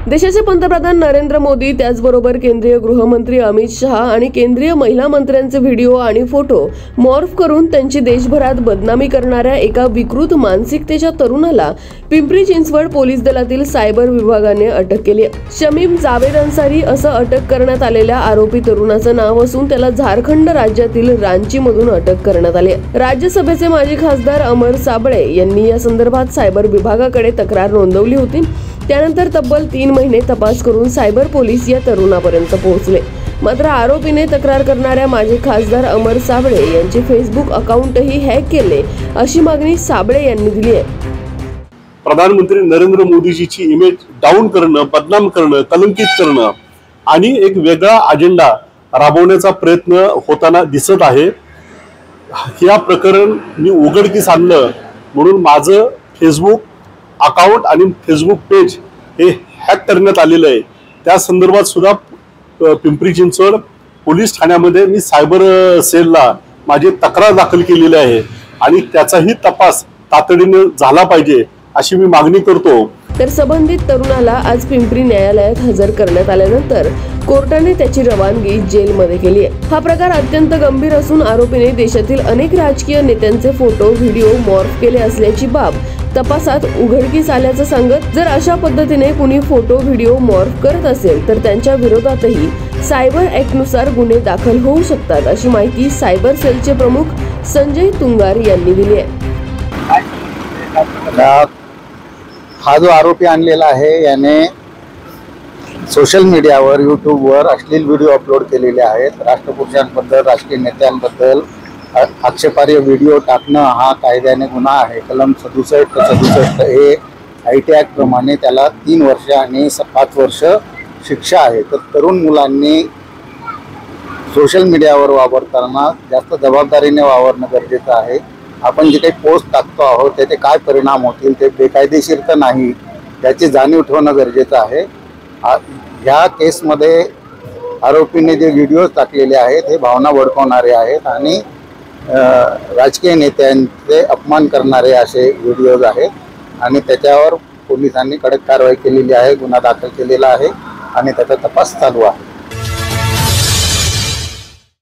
देशाचे पंतप्रधान नरेंद्र मोदी, त्याचबरोबर केंद्रीय गृहमंत्री अमित शहा आणि केंद्रीय महिला मंत्र्यांचे व्हिडिओ आणि फोटो मॉर्फ करून त्यांची देशभरात बदनामी करणाऱ्या एका विकृत मानसिकतेच्या तरुणाला पिंपरी चिंचवड पोलीस दलातील सायबर विभागाने अटक केली आहे। शमीम जावेद अन्सारी असं अटक करण्यात आलेल्या आरोपी तरुणाचं नाव असून त्याला झारखंड राज्यातील रांची मधून अटक करण्यात आली आहे। राज्यसभेचे माजी खासदार अमर साबळे यांनी या संदर्भात सायबर विभागाकडे तक्रार नोंदवली होती। त्यानंतर तब्बल 3 महिने तपास करून सायबर पोलीस या तरुणापर्यंत पोहोचले। मात्र आरोपीने तक्रार करणाऱ्या माजी खासदार अमर साबळे यांचे फेसबुक अकाउंटही हॅक केले, अशी मागणी साबळे यांनी दिली आहे। प्रधानमंत्री नरेंद्र मोदीजीची इमेज डाऊन करणं, बदनाम करणं, कलंकित करणं आणि एक वेगळा अजेंडा राबवण्याचा प्रयत्न होताना दिसत आहे। या प्रकरण मी उघडकीस आणलं म्हणून माझं फेसबुक अकाउंट आणि फेसबुक पेज हे हॅक करण्यात आलेलं आहे। त्या संदर्भात सुद्धा पिंपरी चिंचवड पोलीस ठाण्यामध्ये मी सायबर सेलला माझी तक्रार दाखल केलेली आहे आणि त्याचाही तपास तातडीने झाला पाहिजे अशी मी मागणी करतो। तर संबंधित तरुणाला आज पिंपरी न्यायालयात हजर करण्यात आल्यानंतर कोर्टाने त्याची रवानगी जेलमध्ये केली आहे। हा प्रकार अत्यंत गंभीर असून आरोपीने देशातील अनेक राजकीय नेत्यांचे फोटो व्हिडिओ मॉर्फ केले असल्याची बाब तपासात उघडकीस आल्याचं सांगत, जर अशा पद्धतीने कुणी फोटो व्हिडिओ मॉर्फ करत असेल तर त्यांच्या विरोधातही सायबर ॲक्टनुसार गुन्हे दाखल होऊ शकतात, अशी माहिती सायबर सेलचे प्रमुख संजय तुंगार यांनी दिली आहे। हा जो आरोपी आणलेला आहे याने सोशल मीडियावर यूट्यूबवर अश्लील व्हिडिओ अपलोड केलेले आहेत। राष्ट्रपुरुषांबद्दल, राजकीय नेत्यांबद्दल आक्षेपार्ह व्हिडिओ टाकणं हा कायद्याने गुन्हा आहे। कलम 67 हे IT ॲक्ट प्रमाणे त्याला 3 वर्ष आणि 5 वर्ष शिक्षा आहे। तर तरुण मुलांनी सोशल मीडियावर वावरताना जास्त जबाबदारीने वावरणं गरजेचं आहे। आपण जे काही पोस्ट टाकतो आहोत त्याचे काय परिणाम होतील, ते बेकायदेशीर तर नाही याची जाणीव ठेवणं गरजेचं आहे। ह्या केसमध्ये आरोपीने जे व्हिडिओ टाकलेले आहेत हे भावना भडकवणारे आहेत आणि राजकीय नेत्यांचे अपमान करणारे असे व्हिडिओज आहेत आणि त्याच्यावर पोलिसांनी कडक कारवाई केलेली आहे, गुन्हा दाखल केलेला आहे आणि त्याचा तपास चालू आहे।